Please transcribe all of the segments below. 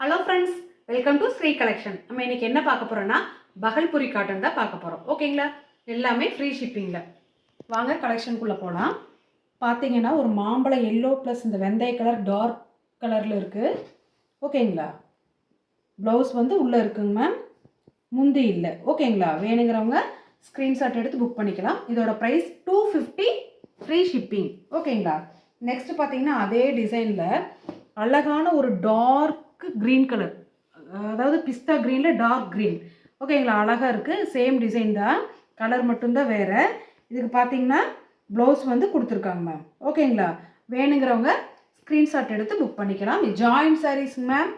Hello friends, welcome to Shri collection. நம்ம இன்னைக்கு என்ன பார்க்க போறோம்னா பகல்புரி காட்டன் தான் பார்க்க போறோம். ஓகேங்களா? எல்லாமே ஃப்ரீ ஷிப்பிங்ல. வாங்க கலெக்ஷனுக்குள்ள போகலாம். பார்த்தீங்கன்னா ஒரு மாம்பழ எல்லோ ப்ளஸ் இந்த வெந்தய கலர் டார்க் கலரில் இருக்குது. ஓகேங்களா? ப்ளவுஸ் வந்து உள்ளே இருக்குங்க மேம், முந்தி இல்லை. ஓகேங்களா? வேணுங்கிறவங்க ஸ்க்ரீன்ஷாட் எடுத்து புக் பண்ணிக்கலாம். இதோட ப்ரைஸ் 250 ஃப்ரீ ஷிப்பிங். ஓகேங்களா? நெக்ஸ்ட் பார்த்தீங்கன்னா அதே டிசைனில் அழகான ஒரு டார்க் க்ரீன் கலர், அதாவது பிஸ்தா க்ரீனில் டார்க் க்ரீன். ஓகேங்களா? அழகாக இருக்குது. சேம் டிசைன் தான், கலர் மட்டும்தான் வேறு. இதுக்கு பார்த்தீங்கன்னா ப்ளவுஸ் வந்து கொடுத்துருக்காங்க மேம். ஓகேங்களா? வேணுங்கிறவங்க ஸ்க்ரீன்ஷாட் எடுத்து புக் பண்ணிக்கலாம். Joint saris ma'am.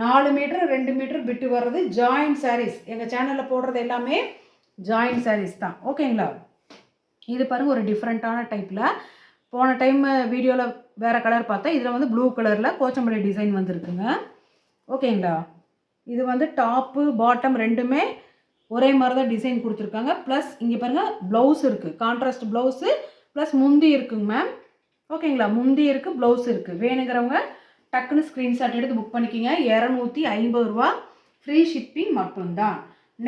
4 metre 2 metre விட்டு வர்றது ஜாயின்ட் சாரீஸ். எங்கள் சேனலில் போடுறது எல்லாமே ஜாயின்ட் சாரீஸ் தான். ஓகேங்களா? இது பாருங்கள் ஒரு டிஃப்ரெண்ட்டான டைப்பில். போன டைம் வீடியோவில் வேறு கலர் பார்த்தா இதில் வந்து ப்ளூ கலரில் கோச்சம்பள்ளி டிசைன் வந்துருக்குங்க. ஓகேங்களா? இது வந்து டாப்பு பாட்டம் ரெண்டுமே ஒரே மாதிரி தான் டிசைன் கொடுத்துருக்காங்க. ப்ளஸ் இங்கே பாருங்கள் ப்ளவுஸ் இருக்குது, கான்ட்ராஸ்ட் ப்ளவுஸு ப்ளஸ் முந்தி இருக்குங்க மேம். ஓகேங்களா? முந்தி இருக்குது, ப்ளவுஸ் இருக்குது. வேணுங்கிறவங்க டக்குன்னு ஸ்க்ரீன்ஷாட் எடுத்து புக் பண்ணிக்கிங்க. 250 ரூபா ஃப்ரீ ஷிப்பிங் மட்டும்தான்.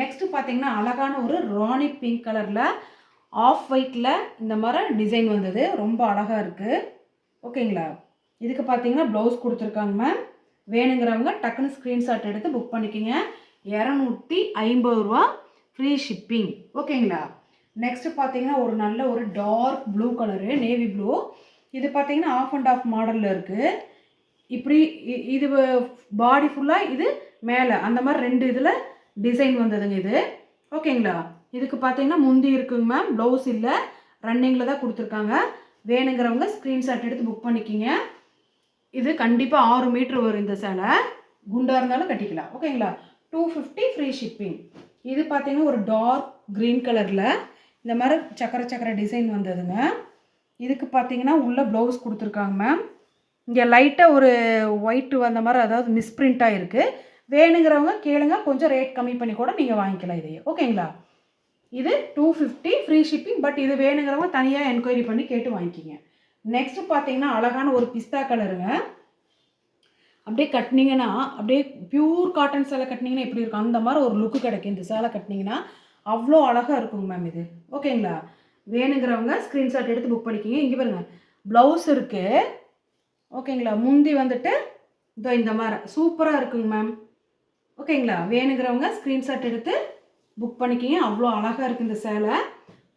நெக்ஸ்ட்டு பார்த்தீங்கன்னா அழகான ஒரு ராணி பிங்க் கலரில் ஆஃப் ஒயிட்டில் இந்த மாதிரி டிசைன் வந்தது, ரொம்ப அழகாக இருக்குது. ஓகேங்களா? இதுக்கு பார்த்தீங்கன்னா ப்ளவுஸ் கொடுத்துருக்காங்க மேம். வேணுங்கிறவங்க டக்குன்னு ஸ்க்ரீன்ஷாட் எடுத்து புக் பண்ணிக்கிங்க. 250 ரூபா ஃப்ரீ ஷிப்பிங். ஓகேங்களா? நெக்ஸ்ட்டு பார்த்தீங்கன்னா ஒரு நல்ல ஒரு dark blue colour, navy blue. இது பார்த்தீங்கன்னா ஆஃப் அண்ட் ஆஃப் மாடலில் இருக்குது. இப்படி இது பாடி ஃபுல்லாக, இது மேலே அந்த மாதிரி 2 இதில் டிசைன் வந்ததுங்க இது. ஓகேங்களா? இதுக்கு பார்த்தீங்கன்னா முந்தி இருக்குங்க மேம், ப்ளவுஸ் இல்லை, ரன்னிங்கில் தான் கொடுத்துருக்காங்க. வேணுங்கிறவங்க ஸ்க்ரீன்ஷாட் எடுத்து புக் பண்ணிக்கிங்க. இது கண்டிப்பாக 6 மீட்ரு வரும். இந்த சேலை குண்டாக இருந்தாலும் கட்டிக்கலாம். ஓகேங்களா? 250 ஃப்ரீ ஷிப்பிங். இது பார்த்தீங்கன்னா ஒரு டார்க் க்ரீன் கலரில் இந்த மாதிரி சக்கர டிசைன் வந்ததுங்க. இதுக்கு பார்த்தீங்கன்னா உள்ள ப்ளவுஸ் கொடுத்துருக்காங்க மேம். இங்கே லைட்டாக ஒரு ஒயிட்டு வந்த மாதிரி, அதாவது மிஸ்பிரிண்ட்டாக இருக்குது. வேணுங்கிறவங்க கேளுங்க, கொஞ்சம் ரேட் கம்மி பண்ணி கூட நீங்கள் வாங்கிக்கலாம் இதையே. ஓகேங்களா? இது 250 ஃப்ரீ ஷிப்பிங். பட் இது வேணுங்கிறவங்க தனியாக என்கொயரி பண்ணி கேட்டு வாங்கிக்கிங்க. நெக்ஸ்ட்டு பார்த்தீங்கன்னா அழகான ஒரு பிஸ்தா கலருங்க. அப்படியே கட்டினீங்கன்னா அப்படியே பியூர் காட்டன் சேலை கட்டினீங்கன்னா எப்படி இருக்கும், அந்த மாதிரி ஒரு லுக்கு கிடைக்கும். இந்த சேலை கட்டினீங்கன்னா அவ்வளோ அழகாக இருக்குங்க மேம் இது. ஓகேங்களா? வேணுங்கிறவங்க ஸ்க்ரீன்ஷாட் எடுத்து புக் பண்ணிக்கிங்க. இங்கே பாருங்கள் ப்ளவுஸ் இருக்குது. ஓகேங்களா? முந்தி வந்துட்டு இதோ இந்த மாதிரி சூப்பராக இருக்குங்க மேம். ஓகேங்களா? வேணுங்கிறவங்க ஸ்க்ரீன்ஷாட் எடுத்து புக் பண்ணிக்கிங்க. அவ்வளோ அழகாக இருக்குது இந்த சேலை.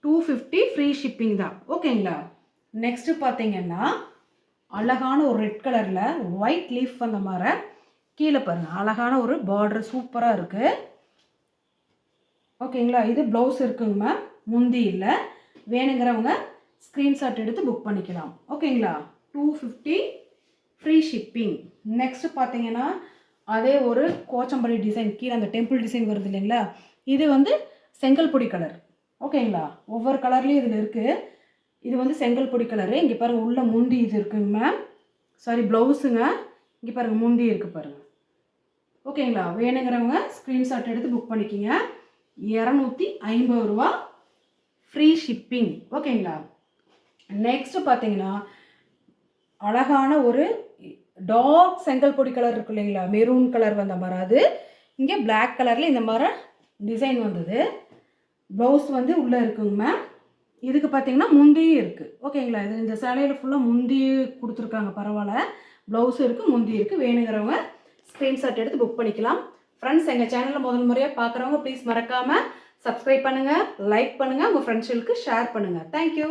250 ஃப்ரீ ஷிப்பிங் தான். ஓகேங்களா? நெக்ஸ்ட்டு பார்த்தீங்கன்னா அழகான ஒரு ரெட் கலரில் ஒயிட் லீஃப் வந்த மாதிரி கீழே பாருங்கள் அழகான ஒரு பார்டர் சூப்பராக இருக்குது. ஓகேங்களா? இது ப்ளவுஸ் இருக்குங்க மேம், முந்தி இல்லை. வேணுங்கிறவங்க ஸ்க்ரீன்ஷாட் எடுத்து புக் பண்ணிக்கலாம். ஓகேங்களா? 250 ஃப்ரீ ஷிப்பிங். நெக்ஸ்ட்டு பார்த்தீங்கன்னா அதே ஒரு கோச்சம்பள்ளி டிசைன், கீழே அந்த டெம்பிள் டிசைன் வருது இல்லைங்களா, இது வந்து செங்கல் பொடி கலர். ஓகேங்களா? ஒவ்வொரு கலர்லேயும் இதில் இருக்குது. இது வந்து செங்கல் பொடி கலரு. இங்கே பாருங்கள் உள்ள முந்தி இது இருக்குங்க மேம். சாரி, ப்ளவுஸுங்க. இங்கே பாருங்கள் முந்தி இருக்குது பாருங்கள். ஓகேங்களா? வேணுங்கிறவங்க ஸ்க்ரீன்ஷாட் எடுத்து புக் பண்ணிக்கிங்க. 250 ரூபா ஃப்ரீ ஷிப்பிங். ஓகேங்களா? நெக்ஸ்ட்டு பார்த்தீங்கன்னா அழகான ஒரு டார்க் செங்கல் பொடி கலர் இருக்கு இல்லைங்களா, மெரூன் கலர் வந்த மாதிரி, அது இங்கே பிளாக் கலரில் இந்த மாதிரி டிசைன் வந்தது. ப்ளவுஸ் வந்து உள்ளே இருக்குங்க மேம். இதுக்கு பார்த்தீங்கன்னா முந்தியும் இருக்குது. ஓகேங்களா? இது இந்த சேலையில் ஃபுல்லாக முந்தி கொடுத்துருக்காங்க, பரவாயில்ல. ப்ளவுஸும் இருக்குது, முந்தி இருக்குது. வேணுங்கிறவங்க ஸ்க்ரீன்ஷாட் எடுத்து புக் பண்ணிக்கலாம். ஃப்ரெண்ட்ஸ், எங்கள் சேனலில் முதல் முறையாக பார்க்குறவங்க ப்ளீஸ் மறக்காமல் சப்ஸ்கிரைப் பண்ணுங்கள், லைக் பண்ணுங்கள், உங்கள் ஃப்ரெண்ட்ஸுகளுக்கு ஷேர் பண்ணுங்கள். தேங்க்யூ.